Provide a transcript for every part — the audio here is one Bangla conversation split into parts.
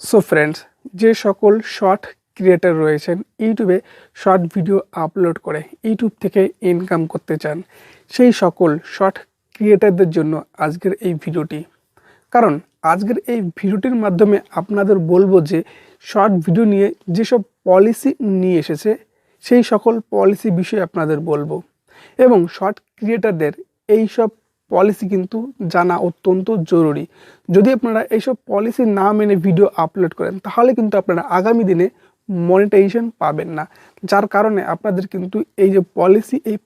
সো ফ্রেন্ডস, যে সকল শর্ট ক্রিয়েটর রয়েছেন ইউটিউবে শর্ট ভিডিও আপলোড করে ইউটিউব থেকে ইনকাম করতে চান, সেই সকল শর্ট ক্রিয়েটরদের জন্য আজকের এই ভিডিওটি। কারণ আজকের এই ভিডিওটির মাধ্যমে আপনাদের বলবো যে শর্ট ভিডিও নিয়ে যেসব পলিসি নিয়ে এসেছে সেই সকল পলিসি বিষয়ে আপনাদের বলবো, এবং শর্ট ক্রিয়েটরদের এই সব পলিসি কিন্তু জানা অত্যন্ত জরুরি। যদি আপনারা এইসব পলিসি না মেনে ভিডিও আপলোড করেন তাহলে কিন্তু আপনারা আগামী দিনে মনিটাইজেশন পাবেন না, যার কারণে আপনাদের কিন্তু এই যে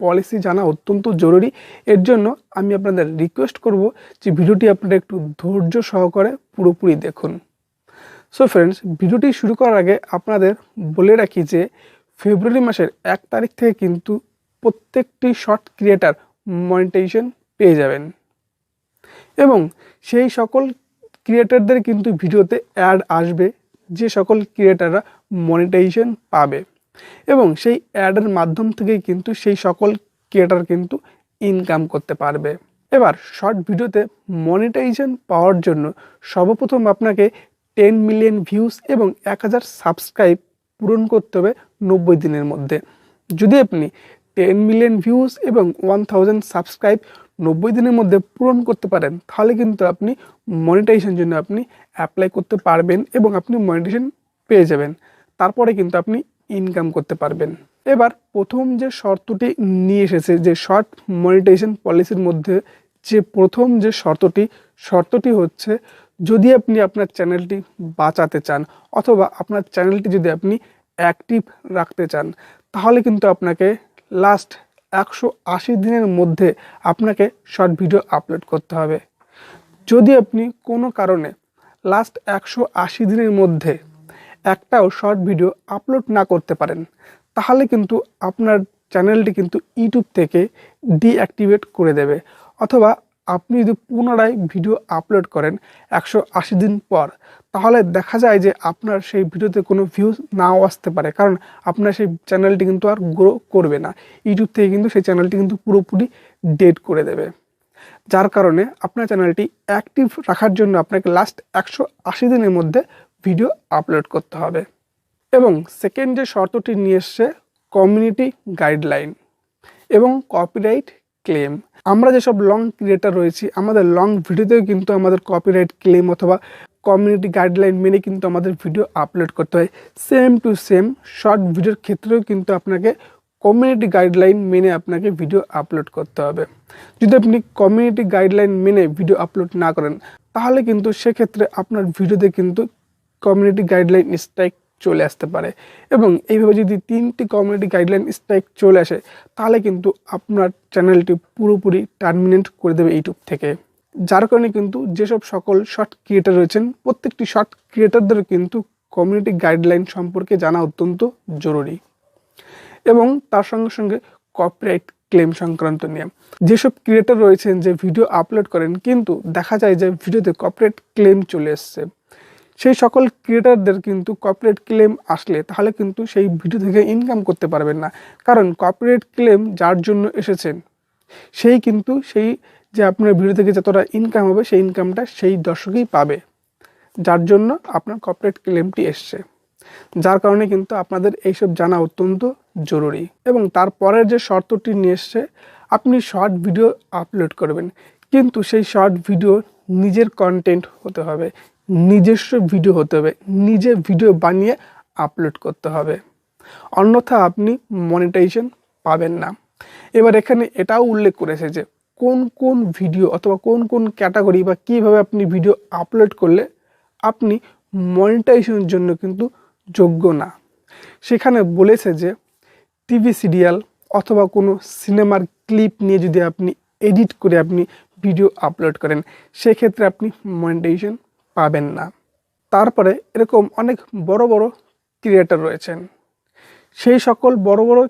পলিসি জানা অত্যন্ত জরুরি। এর জন্য আমি আপনাদের রিকোয়েস্ট করব যে ভিডিওটি আপনারা একটু ধৈর্য সহকারে পুরোপুরি দেখুন। সো ফ্রেন্ডস, ভিডিওটি শুরু করার আগে আপনাদের বলে রাখি যে ফেব্রুয়ারি মাসের 1 তারিখ থেকে কিন্তু প্রত্যেকটি শর্ট ক্রিয়েটার মনিটাইজেশন পেয়ে যাবেন, এবং সেই সকল ক্রিয়েটারদের কিন্তু ভিডিওতে অ্যাড আসবে যে সকল ক্রিয়েটাররা মনিটাইজেশন পাবে, এবং সেই অ্যাডের মাধ্যম থেকেই কিন্তু সেই সকল ক্রিয়েটার কিন্তু ইনকাম করতে পারবে। এবার শর্ট ভিডিওতে মনিটাইজেশন পাওয়ার জন্য সর্বপ্রথম আপনাকে 10 মিলিয়ন ভিউজ এবং 1000 সাবস্ক্রাইব পূরণ করতে হবে 90 দিনের মধ্যে। যদি আপনি 10 মিলিয়ন ভিউজ এবং 1000 সাবস্ক্রাইব 90 দিনের মধ্যে পূরণ করতে পারেন তাহলে কিন্তু আপনি মনিটাইজেশন জন্য আপনি অ্যাপ্লাই করতে পারবেন এবং আপনি মনিটাইজেশন পেয়ে যাবেন। তারপরে কিন্তু আপনি ইনকাম করতে পারবেন। এবার প্রথম যে শর্তটি নিয়ে এসেছে যে শর্ট মনিটাইজেশন পলিসির মধ্যে, যে প্রথম যে শর্তটি হচ্ছে, যদি আপনি আপনার চ্যানেলটি বাঁচাতে চান অথবা আপনার চ্যানেলটি যদি আপনি অ্যাক্টিভ রাখতে চান তাহলে কিন্তু আপনাকে লাস্ট 180 দিনের মধ্যে আপনাকে শর্ট ভিডিও আপলোড করতে হবে। যদি আপনি কোনো কারণে লাস্ট 180 দিনের মধ্যে একটাও শর্ট ভিডিও আপলোড না করতে পারেন তাহলে কিন্তু আপনার চ্যানেলটি কিন্তু ইউটিউব থেকে ডিঅ্যাক্টিভেট করে দেবে, অথবা আপনি যদি পুনরায় ভিডিও আপলোড করেন 180 দিন পর তাহলে দেখা যায় যে আপনার সেই ভিডিওতে কোনো ভিউজ নাও আসতে পারে, কারণ আপনার সেই চ্যানেলটি কিন্তু আর গ্রো করবে না। ইউটিউব থেকে কিন্তু সেই চ্যানেলটি কিন্তু পুরোপুরি ডেড করে দেবে, যার কারণে আপনার চ্যানেলটি অ্যাক্টিভ রাখার জন্য আপনাকে লাস্ট 180 দিনের মধ্যে ভিডিও আপলোড করতে হবে। এবং সেকেন্ড যে শর্তটি নিয়ে এসছে কমিউনিটি গাইডলাইন এবং কপিরাইট ক্লেম। আমরা যেসব লং ক্রিয়েটার রয়েছি আমাদের লং ভিডিওতেও কিন্তু আমাদের কপিরাইট ক্লেম অথবা কমিউনিটি গাইডলাইন মেনে কিন্তু আমাদের ভিডিও আপলোড করতে হয়। সেম টু সেম শর্ট ভিডিওর ক্ষেত্রেও কিন্তু আপনাকে কমিউনিটি গাইডলাইন মেনে আপনাকে ভিডিও আপলোড করতে হবে। যদি আপনি কমিউনিটি গাইডলাইন মেনে ভিডিও আপলোড না করেন তাহলে কিন্তু সেক্ষেত্রে আপনার ভিডিওতে কিন্তু কমিউনিটি গাইডলাইন স্ট্রাইক চলে আসতে পারে, এবং এইভাবে যদি 3টি কমিউনিটি গাইডলাইন স্ট্রাইক চলে আসে তাহলে কিন্তু আপনার চ্যানেলটি পুরোপুরি টার্মিনেট করে দেবে ইউটিউব থেকে। যার কারণে কিন্তু যেসব সকল শর্ট ক্রিয়েটার রয়েছেন প্রত্যেকটি শর্ট ক্রিয়েটারদের কিন্তু কমিউনিটি গাইডলাইন সম্পর্কে জানা অত্যন্ত জরুরি, এবং তার সঙ্গে সঙ্গে কপিরাইট ক্লেম সংক্রান্ত নিয়ম। যেসব ক্রিয়েটার রয়েছেন যে ভিডিও আপলোড করেন কিন্তু দেখা যায় যে ভিডিওতে কপিরাইট ক্লেম চলে এসছে, সেই সকল ক্রিয়েটারদের কিন্তু কপিরাইট ক্লেম আসলে তাহলে কিন্তু সেই ভিডিও থেকে ইনকাম করতে পারবেন না, কারণ কপিরাইট ক্লেম যার জন্য এসেছেন সেই কিন্তু সেই যে আপনার ভিডিও থেকে যতটা ইনকাম হবে সেই ইনকামটা সেই দর্শকই পাবে, যার জন্য আপনার কপিরাইট ক্লেমটি এসছে। যার কারণে কিন্তু আপনাদের এইসব জানা অত্যন্ত জরুরি। এবং তারপরের যে শর্তটি নিয়ে এসছে, আপনি শর্ট ভিডিও আপলোড করবেন কিন্তু সেই শর্ট ভিডিও নিজের কন্টেন্ট হতে হবে, নিজস্ব ভিডিও হতে হবে, নিজে ভিডিও বানিয়ে আপলোড করতে হবে, অন্যথা আপনি মনিটাইজেশন পাবেন না। এবার এখানে এটাও উল্লেখ করেছে যে কোন কোন ভিডিও অথবা কোন কোন ক্যাটাগরি বা কীভাবে আপনি ভিডিও আপলোড করলে আপনি মনিটাইজেশনের জন্য কিন্তু যোগ্য না। সেখানে বলেছে যে টিভি সিরিয়াল অথবা কোনো সিনেমার ক্লিপ নিয়ে যদি আপনি এডিট করে আপনি ভিডিও আপলোড করেন সেক্ষেত্রে আপনি মনিটাইজেশন পাবেন না। তারপরে এরকম অনেক বড় বড় ক্রিয়েটার রয়েছেন, সেই সকল বড় বড়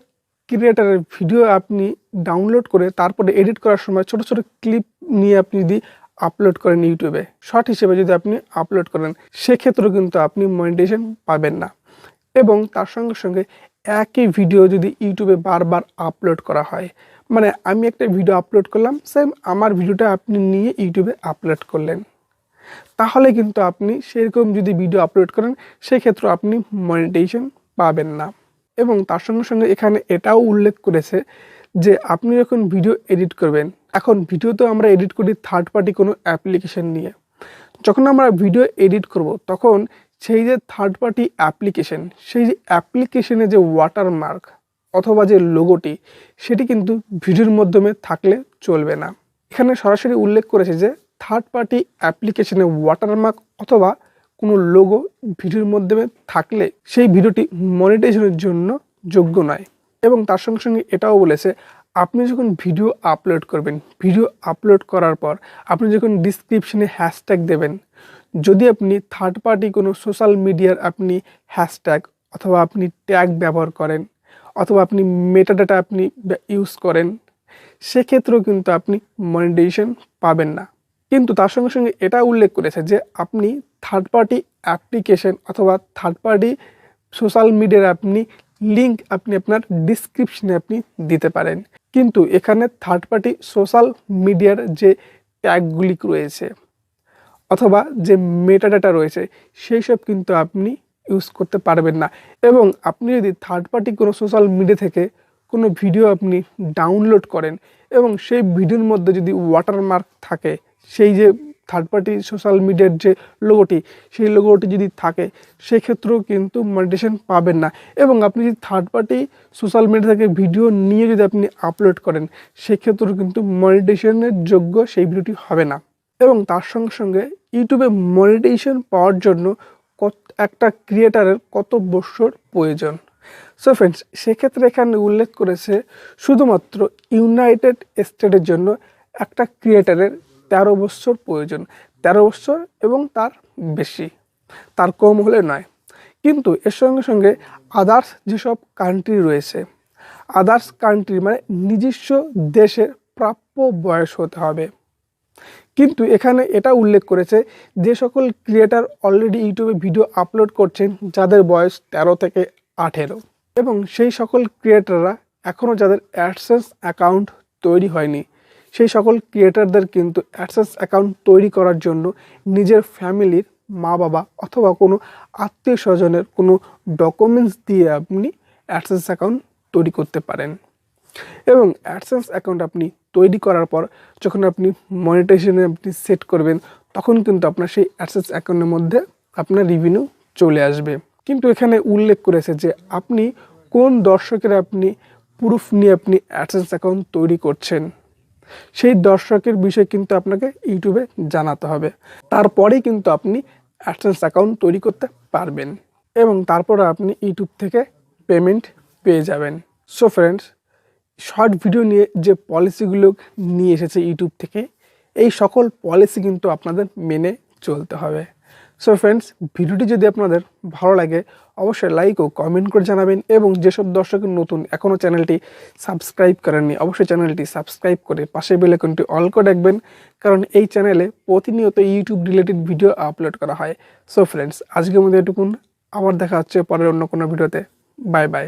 ক্রিয়েটারের ভিডিও আপনি ডাউনলোড করে তারপরে এডিট করার সময় ছোট ছোট ক্লিপ নিয়ে আপনি যদি আপলোড করেন ইউটিউবে শর্ট হিসেবে যদি আপনি আপলোড করেন সেক্ষেত্রেও কিন্তু আপনি মনিটাইজেশন পাবেন না। এবং তার সঙ্গে সঙ্গে একই ভিডিও যদি ইউটিউবে বারবার আপলোড করা হয়, মানে আমি একটা ভিডিও আপলোড করলাম, সেম আমার ভিডিওটা আপনি নিয়ে ইউটিউবে আপলোড করলেন, তাহলে কিন্তু আপনি সেরকম যদি ভিডিও আপলোড করেন সেক্ষেত্রে আপনি মনিটাইজেশন পাবেন না। এবং তার সঙ্গে সঙ্গে এখানে এটাও উল্লেখ করেছে যে আপনি যখন ভিডিও এডিট করবেন, এখন ভিডিও তো আমরা এডিট করি থার্ড পার্টি কোনো অ্যাপ্লিকেশন নিয়ে। যখন আমরা ভিডিও এডিট করব তখন সেই যে থার্ড পার্টি অ্যাপ্লিকেশন, সেই যে অ্যাপ্লিকেশনে যে ওয়াটারমার্ক অথবা যে লোগোটি, সেটি কিন্তু ভিডিওর মাধ্যমে থাকলে চলবে না। এখানে সরাসরি উল্লেখ করেছে যে থার্ড পার্টি অ্যাপ্লিকেশনে ওয়াটারমার্ক অথবা কোনো লোগো ভিডিওর মাধ্যমে থাকলে সেই ভিডিওটি মনিটাইজেশনের জন্য যোগ্য নয়। এবং তার সঙ্গে সঙ্গে এটাও বলেছে আপনি যখন ভিডিও আপলোড করবেন, ভিডিও আপলোড করার পর আপনি যখন ডিসক্রিপশনে হ্যাশট্যাগ দেবেন, যদি আপনি থার্ড পার্টি কোনো সোশ্যাল মিডিয়ার আপনি হ্যাশট্যাগ অথবা আপনি ট্যাগ ব্যবহার করেন অথবা আপনি মেটাডাটা আপনি ইউজ করেন, সেক্ষেত্রেও কিন্তু আপনি মনিটাইজেশন পাবেন না। কিন্তু তার সঙ্গে সঙ্গে এটা উল্লেখ করেছে যে আপনি থার্ড পার্টি অ্যাপ্লিকেশন অথবা থার্ড পার্টি সোশ্যাল মিডিয়ার আপনি লিঙ্ক আপনি আপনার ডিসক্রিপশনে আপনি দিতে পারেন। কিন্তু এখানে থার্ড পার্টি সোশ্যাল মিডিয়ার যে ট্যাগগুলি রয়েছে অথবা যে মেটাডাটা রয়েছে সেই সব কিন্তু আপনি ইউজ করতে পারবেন না। এবং আপনি যদি থার্ড পার্টি কোনো সোশ্যাল মিডিয়া থেকে কোনো ভিডিও আপনি ডাউনলোড করেন এবং সেই ভিডিওর মধ্যে যদি ওয়াটারমার্ক থাকে, সেই যে থার্ড পার্টি সোশ্যাল মিডিয়ার যে লোগোটি, সেই লোগোটি যদি থাকে, সেক্ষেত্রেও কিন্তু মনিটাইজেশন পাবেন না। এবং আপনি যদি থার্ড পার্টি সোশ্যাল মিডিয়া থেকে ভিডিও নিয়ে যদি আপনি আপলোড করেন, সেক্ষেত্রেও কিন্তু মনিটাইজেশনের যোগ্য সেই ভিডিওটি হবে না। এবং তার সঙ্গে সঙ্গে ইউটিউবে মনিটাইজেশন পাওয়ার জন্য একটা ক্রিয়েটারের কত বছর প্রয়োজন। সো ফ্রেন্ডস, সেক্ষেত্রে এখানে উল্লেখ করেছে শুধুমাত্র ইউনাইটেড স্টেটের জন্য একটা ক্রিয়েটারের 13 বছর প্রয়োজন। 13 বছর এবং তার বেশি, তার কম হলে নয়। কিন্তু এর সঙ্গে সঙ্গে আদার্স যেসব কান্ট্রি রয়েছে, আদার্স কান্ট্রি মানে নিজস্ব দেশের প্রাপ্য বয়স হতে হবে। কিন্তু এখানে এটা উল্লেখ করেছে যে সকল ক্রিয়েটার অলরেডি ইউটিউবে ভিডিও আপলোড করছেন যাদের বয়স 13 থেকে 18, এবং সেই সকল ক্রিয়েটাররা এখনও যাদের অ্যাডসেন্স অ্যাকাউন্ট তৈরি হয়নি, সেই সকল ক্রিয়েটারদের কিন্তু অ্যাডসেন্স অ্যাকাউন্ট তৈরি করার জন্য নিজের ফ্যামিলির মা বাবা অথবা কোনো আত্মীয় স্বজনের কোনো ডকুমেন্টস দিয়ে আপনি অ্যাডসেন্স অ্যাকাউন্ট তৈরি করতে পারেন। এবং অ্যাডসেন্স অ্যাকাউন্ট আপনি তৈরি করার পর যখন আপনি মনিটাইজেশনে আপনি সেট করবেন, তখন কিন্তু আপনার সেই অ্যাডসেন্স অ্যাকাউন্টের মধ্যে আপনার রেভিনিউ চলে আসবে। কিন্তু এখানে উল্লেখ করেছে যে আপনি কোন দর্শকের আপনি প্রুফ নিয়ে আপনি অ্যাডসেন্স অ্যাকাউন্ট তৈরি করছেন, সেই দর্শকের বিষয় কিন্তু আপনাকে ইউটিউবে জানাতে হবে। তারপরেই কিন্তু আপনি অ্যাডসেন্স অ্যাকাউন্ট তৈরি করতে পারবেন এবং তারপরে আপনি ইউটিউব থেকে পেমেন্ট পেয়ে যাবেন। সো ফ্রেন্ডস, শর্ট ভিডিও নিয়ে যে পলিসিগুলো নিয়ে এসেছে ইউটিউব থেকে, এই সকল পলিসি কিন্তু আপনাদের মেনে চলতে হবে। সো ফ্রেন্ডস, ভিডিওটি যদি আপনাদের ভালো লাগে অবশ্যই লাইক ও কমেন্ট করে জানাবেন। এবং যেসব দর্শক নতুন এখনও চ্যানেলটি সাবস্ক্রাইব করেননি, অবশ্যই চ্যানেলটি সাবস্ক্রাইব করে পাশের বেল আইকনটি অল করে রাখবেন, কারণ এই চ্যানেলে প্রতিনিয়ত ইউটিউব রিলেটেড ভিডিও আপলোড করা হয়। সো ফ্রেন্ডস, আজকের মধ্যে এটুকুন। আবার দেখা হচ্ছে পরের অন্য কোনো ভিডিওতে। Bye bye.